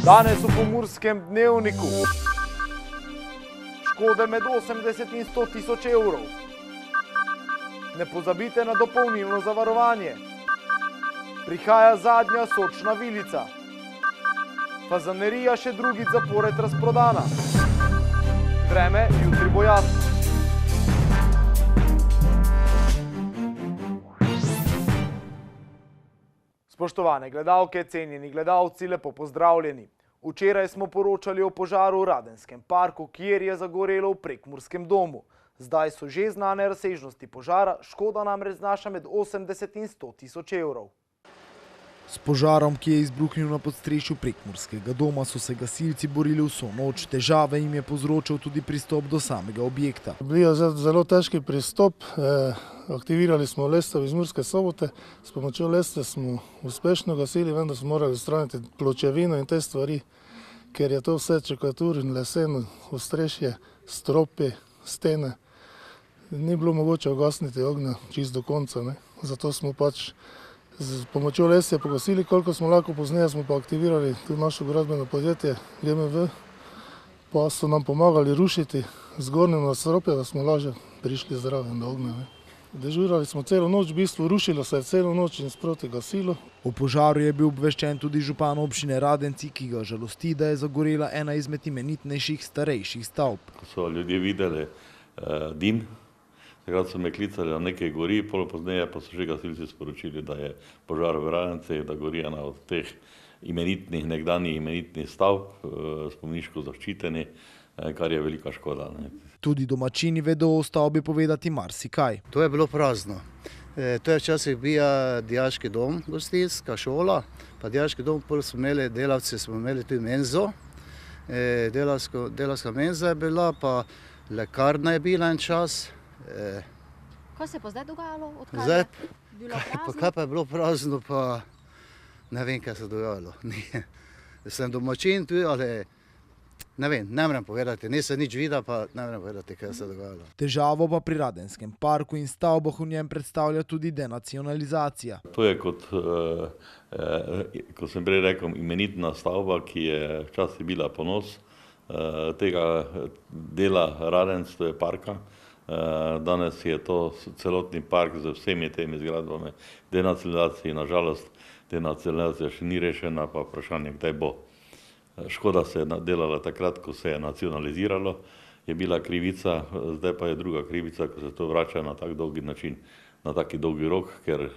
Danes v Pomurskem dnevniku. Škode med 80 in 100 tisoč evrov. Ne pozabite na dopolnilno zavarovanje. Prihaja zadnja sočna vilica. Fazanerija še drugič zapored razprodana. Vreme jutri bo jasno. Spoštovane gledalke, cenjeni gledalci, lepo pozdravljeni. Včeraj smo poročali o požaru v Radenskem parku, kjer je zagorelo v Prekmurskem domu. Zdaj so že znane razsežnosti požara, škoda namreč znaša med 80 in 100 tisoč evrov. S požarom, ki je izbruhnil na podstrešju Prekmurskega doma, so se gasilci borili vso noč. Težave jim je povzročil tudi pristop do samega objekta. Bil je zelo težki pristop. Aktivirali smo lestev iz Murske Sobote. S pomočjo lestev smo uspešno gasili, vendar smo morali odstraniti pločevino in te stvari, ker je to vse čekatur in leseno ostrešje, stropi, stene. Ni bilo mogoče ugasniti ognja čisto do konca, Zato smo pač z pomočjo lesja pogasili, koliko smo lahko. Pozneje smo pa aktivirali tudi našo gradbeno podjetje GMV, pa so nam pomagali rušiti zgornje nadstropje, da smo lažje prišli zraven do ognja. Dežurali smo celo noč, v bistvu rušilo se je celo noč in sproti gasilo. O požaru je bil obveščen tudi župan občine Radenci, ki ga žalosti, da je zagorela ena izmed imenitnejših starejših stavb. Ko so ljudje videli dim, takrat so me klicali, da nekaj gori, pol pozneje pa so že gasilci sporočili, da je požar v Radenci, da gori ena od teh nekdanjih imenitnih stavb, spomeniško zaščiteni, kar je velika škoda. Tudi domačini vedo o stavbi povedati marsikaj. To je bilo prazno. To je včasih bil dijaški dom, gostinska šola, pa dijaški dom, pol smo imeli delavci, smo imeli tudi menzo. Delavska menza je bila, pa lekarna je bila en čas. Kaj se je pa zdaj dogajalo? Zdaj, kaj pa je bilo prazno, pa ne vem, kaj se je dogajalo. Sem domačin tudi, ali ne vem, ne morem povedati, nisem nič videl, pa ne morem povedati, kaj se je dogajalo. Težavo pa pri Radenskem parku in stavbah v njem predstavlja tudi denacionalizacija. To je kot sem prej rekel, imenitna stavba, ki je včasih bila ponos tega dela Radenc, to je parka. Danes je to celotni park z vsemi temi zgradbami denacionalizacije. Nažalost, denacionalizacija še ni rešena, pa vprašanje, kdaj bo. Škoda se je delala takrat, ko se je nacionaliziralo, je bila krivica, zdaj pa je druga krivica, ko se to vrača na tak dolgi način, na taki dolgi rok, ker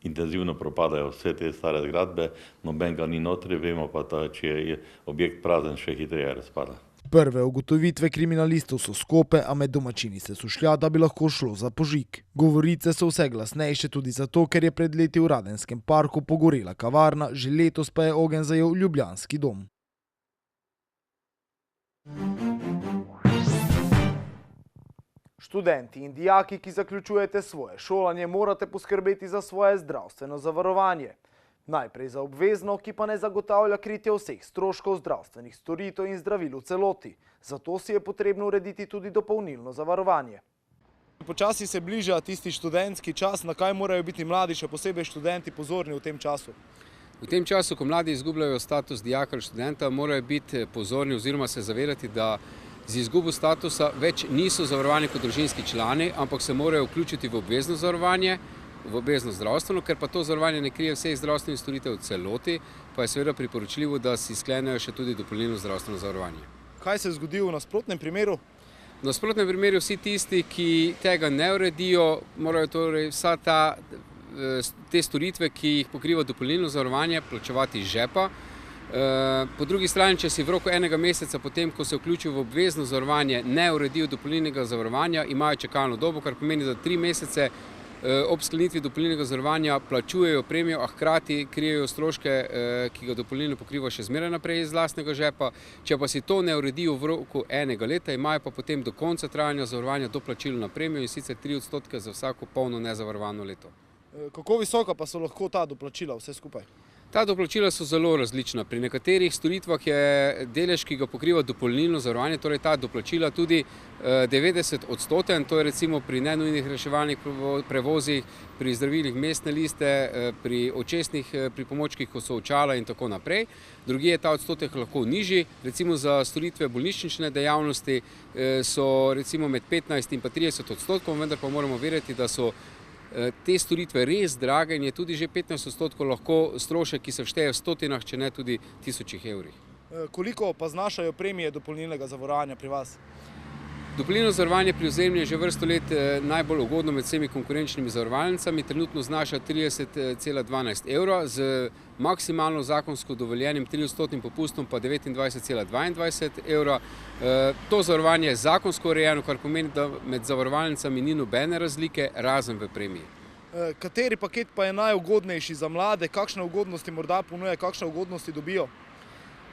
intenzivno propadajo vse te stare zgradbe, nobenega ni notri, vemo pa, da če je objekt prazen, še hitreje razpada. Prve ugotovitve kriminalistov so skope, a med domačini se sušlja, da bi lahko šlo za požig. Govorice so vse glasnejše tudi zato, ker je pred leti v Radenskem parku pogorela kavarna, že letos pa je ogenj zajel ljubljanski dom. Študenti in dijaki, ki zaključujete svoje šolanje, morate poskrbeti za svoje zdravstveno zavarovanje. Najprej za obvezno, ki pa ne zagotavlja kritja vseh stroškov zdravstvenih storitev in zdravil v celoti. Zato si je potrebno urediti tudi dopolnilno zavarovanje. Počasi se bliža tisti študentski čas, na kaj morajo biti mladi, še posebej študenti, pozorni v tem času? V tem času, ko mladi izgubljajo status dijaka ali študenta, morajo biti pozorni oziroma se zavedati, da z izgubo statusa več niso zavarovani kot družinski člani, ampak se morajo vključiti v obvezno zavarovanje, v obvezno zdravstveno, ker pa to zavarovanje ne krije vseh zdravstvenih storitev v celoti, pa je seveda priporočljivo, da si sklenejo še tudi dopolnilno zdravstveno zavarovanje. Kaj se zgodi v nasprotnem primeru? V nasprotnem primeru vsi tisti, ki tega ne uredijo, morajo torej te storitve, ki jih pokriva dopolnilno zavarovanje, plačevati iz žepa. Po drugi strani, če si v roku enega meseca potem, ko se vključijo v obvezno zavarovanje, ne uredijo dopolnilnega zavarovanja, imajo čakalno dobo, kar pomeni, da 3 mesece ob sklenitvi dopolnilnega zavarovanja plačujejo premijo, a hkrati krijejo stroške, ki ga dopolnilno pokriva še zmeraj naprej iz lastnega žepa. Če pa si to ne uredijo v roku enega leta, imajo pa potem do konca trajanja zavarovanja doplačilo na premijo, in sicer 3% za vsako polno nezavarovano leto. Kako visoka pa so lahko ta doplačila vse skupaj? Ta doplačila so zelo različna. Pri nekaterih storitvah je delež, ki ga pokriva dopolnilno zavarovanje, torej ta doplačila tudi 90%, to je recimo pri nenujnih reševalnih prevozih, pri zdravilih mestne liste, pri očesnih pripomočkih, kot so očala in tako naprej. Drugje je ta odstotek lahko nižji, recimo za storitve bolnišnične dejavnosti so recimo med 15 in pa 30%, vendar pa moramo vedeti, da so te storitve res drage in je tudi že 15% lahko strošek, ki se všteje v stotinah, če ne tudi tisočih evrih. Koliko pa znašajo premije dopolnilnega zavarovanja pri vas? Dopolnilno zavarovanje pri Vzajemni je že vrsto let najbolj ugodno med vsemi konkurenčnimi zavarovalnicami, trenutno znaša 30,12 evra, z maksimalno zakonsko dovoljenim 3% popustom pa 29,22 evra. To zavarovanje je zakonsko urejeno, kar pomeni, da med zavarovalnicami ni nobene razlike, razen v premiji. Kateri paket pa je najugodnejši za mlade, kakšne ugodnosti morda ponuja, kakšne ugodnosti dobijo?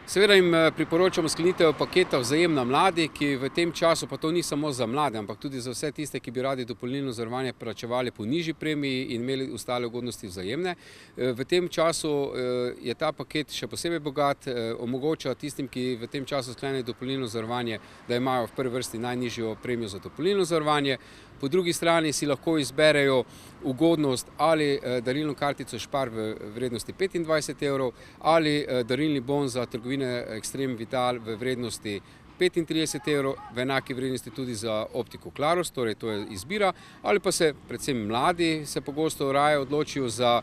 Seveda jim priporočamo sklenitev paketa Vzajemna mladi, ki v tem času, pa to ni samo za mlade, ampak tudi za vse tiste, ki bi radi dopolnilno zavarovanje plačevali po nižji premiji in imeli ostale ugodnosti Vzajemne. V tem času je ta paket še posebej bogat, omogoča tistim, ki v tem času sklenejo dopolnilno zavarovanje, da imajo v prvi vrsti najnižjo premijo za dopolnilno zavarovanje. Po drugi strani si lahko izberejo ugodnost ali darilno kartico Spar v vrednosti 25 evrov ali darilni bon za trgovine Extreme Vital v vrednosti 35 evrov, v enaki vrednosti tudi za optiko Claros, torej to je izbira, ali pa se predvsem mladi se pogosto raje odločijo za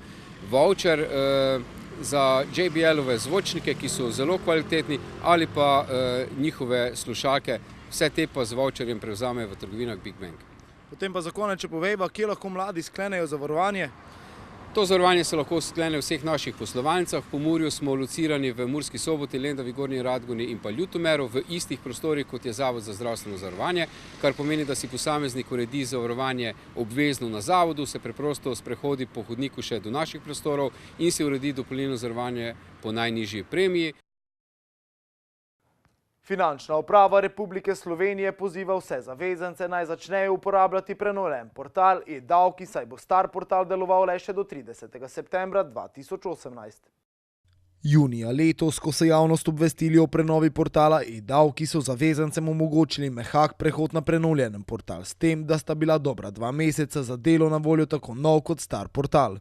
voucher za JBL-ove zvočnike, ki so zelo kvalitetni, ali pa njihove slušalke, vse te pa z voucherjem prevzamejo v trgovinah Big Bang. Potem pa za konec, če povejva, kje lahko mladi sklenejo zavarovanje? To zavarovanje se lahko sklene v vseh naših poslovalnicah. V Pomurju smo locirani v Murski Soboti, Lendavi, Gornji Radgoni in pa Ljutomeru v istih prostorih, kot je Zavod za zdravstveno zavarovanje, kar pomeni, da si posameznik uredi zavarovanje obvezno na zavodu, se preprosto sprehodi po hodniku še do naših prostorov in si uredi dopolnilno zavarovanje po najnižji premiji. Finančna uprava Republike Slovenije poziva vse zavezance naj začnejo uporabljati prenovljen portal e-davki, saj bo star portal deloval le še do 30. septembra 2018. Junija letos, ko so javnost obvestili o prenovi portala e-davki, so zavezancem omogočili mehak prehod na prenovljenem portal, s tem, da sta bila dobra 2 meseca za delo na voljo tako nov kot star portal.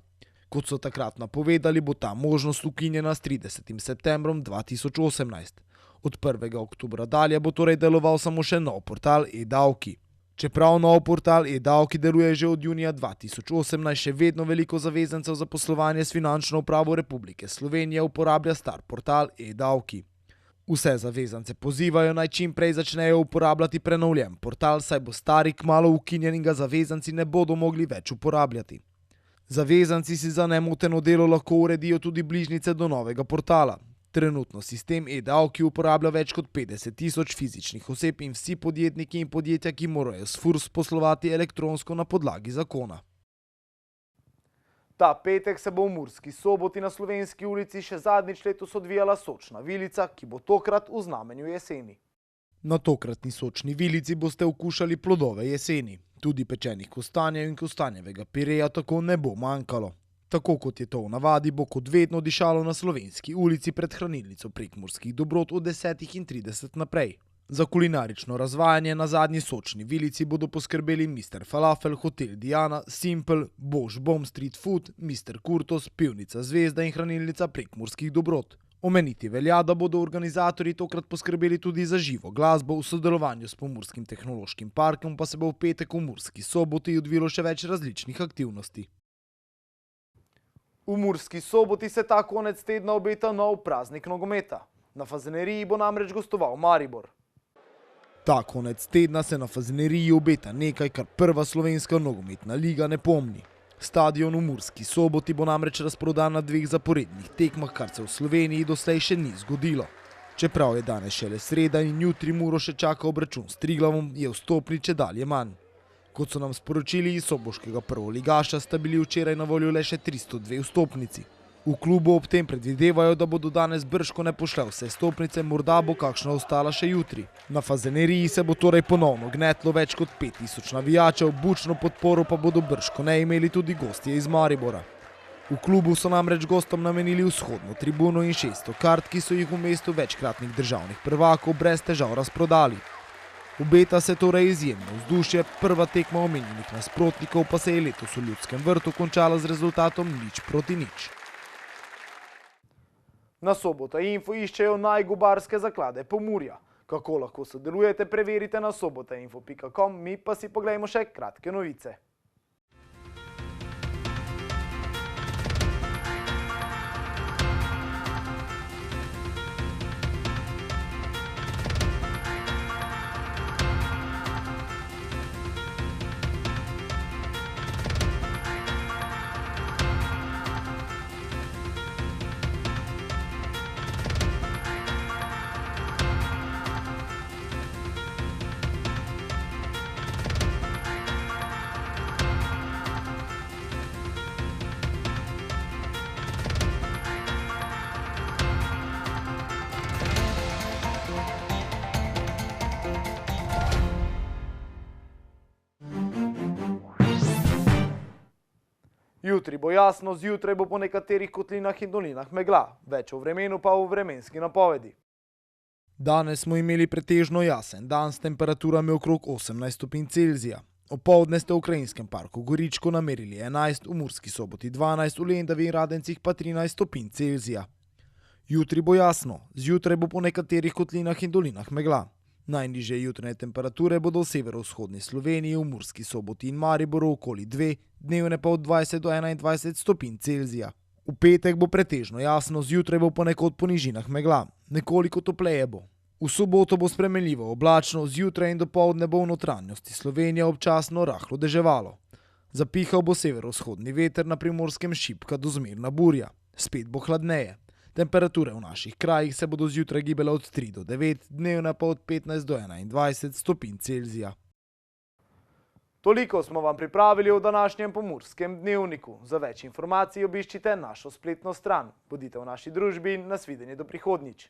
Kot so takrat napovedali, bo ta možnost ukinjena s 30. septembrom 2018. Od 1. oktobra dalje bo torej deloval samo še nov portal e-davki. Čeprav nov portal e-davki deluje že od junija 2018, še vedno veliko zavezancev za poslovanje s Finančno upravo Republike Slovenije uporablja star portal e-davki. Vse zavezance pozivajo naj čim prej začnejo uporabljati prenovljen portal, saj bo stari kmalu ukinjen in ga zavezanci ne bodo mogli več uporabljati. Zavezanci si za nemoteno delo lahko uredijo tudi bližnjice do novega portala. Trenutno sistem e-davki uporablja več kot 50 000 fizičnih oseb in vsi podjetniki in podjetja, ki morajo s FURS poslovati elektronsko na podlagi zakona. Ta petek se bo v Murski Soboti na Slovenski ulici še zadnjič letos odvijala sočna vilica, ki bo tokrat v znamenju jeseni. Na tokratni sočni vilici boste okušali plodove jeseni. Tudi pečenih kostanjev in kostanjevega pireja tako ne bo manjkalo. Tako kot je to v navadi, bo kot vedno dišalo na Slovenski ulici pred hranilnico Prekmurskih dobrot od 10:30 naprej. Za kulinarično razvajanje na zadnji sočni vilici bodo poskrbeli Mr. Falafel, Hotel Diana, Simple, Bosch Bomb Street Food, Mr. Kurtos, Pivnica Zvezda in hranilnica Prekmurskih dobrot. Omeniti velja, da bodo organizatorji tokrat poskrbeli tudi za živo glasbo, v sodelovanju s Pomurskim tehnološkim parkom pa se bo v petek v Murski Soboti odvilo še več različnih aktivnosti. V Murski Soboti se ta konec tedna obeta nov praznik nogometa. Na Fazaneriji bo namreč gostoval Maribor. Ta konec tedna se na Fazaneriji obeta nekaj, kar prva slovenska nogometna liga ne pomni. Stadion v Murski Soboti bo namreč razprodan na 2 zaporednih tekmah, kar se v Sloveniji doslej še ni zgodilo. Čeprav je danes šele sreda in jutri Muro še čaka obračun s Triglavom, je vstopnic čedalje manj. Kot so nam sporočili iz soboškega prvoligaša, sta bili včeraj na voljo le še 302 vstopnici. V klubu ob tem predvidevajo, da bodo danes bržkone pošle vse vstopnice, morda bo kakšna ostala še jutri. Na Fazaneriji se bo torej ponovno gnetlo več kot 5000 navijačev, bučno podporo pa bodo bržkone imeli tudi gostje iz Maribora. V klubu so namreč gostom namenili vzhodno tribuno in 600 kart, ki so jih v mestu večkratnih državnih prvakov brez težav razprodali. Obeta se torej izjemno vzdušje, prva tekma omenjenih nasprotnikov pa se je letos v Ljudskem vrtu končala z rezultatom 0:0. Na Sobota Info iščejo najgobarske zaklade Pomurja. Kako lahko sodelujete, preverite na sobotainfo.com, mi pa si poglejmo še kratke novice. Jutri bo jasno, zjutraj bo po nekaterih kotlinah in dolinah megla, več o vremenu pa v vremenski napovedi. Danes smo imeli pretežno jasen dan s temperaturami okrog 18 stopinj Celzija. Opoldne ste v Krajinskem parku Goričko namerili 11, v Murski Soboti 12, v Lendavi in Radencih pa 13 stopinj Celzija. Jutri bo jasno, zjutraj bo po nekaterih kotlinah in dolinah megla. Najnižje jutranje temperature bodo v severovzhodni Sloveniji, v Murski Soboti in Mariboru okoli 2, dnevne pa od 20 do 21 stopinj Celzija. V petek bo pretežno jasno, zjutraj bo ponekod po nižinah megla, nekoliko topleje bo. V soboto bo spremenljivo oblačno, zjutraj in dopoldne bo v notranjosti Slovenije občasno rahlo deževalo. Zapihal bo severovzhodni veter, na Primorskem šibka do zmerna burja. Spet bo hladneje. Temperature v naših krajih se bodo zjutraj gibale od 3 do 9, dnevna pa od 15 do 21 stopinj Celzija. Toliko smo vam pripravili v današnjem Pomurskem dnevniku. Za več informacij obiščite našo spletno stran. Bodite v naši družbi in nasvidenje do prihodnjič.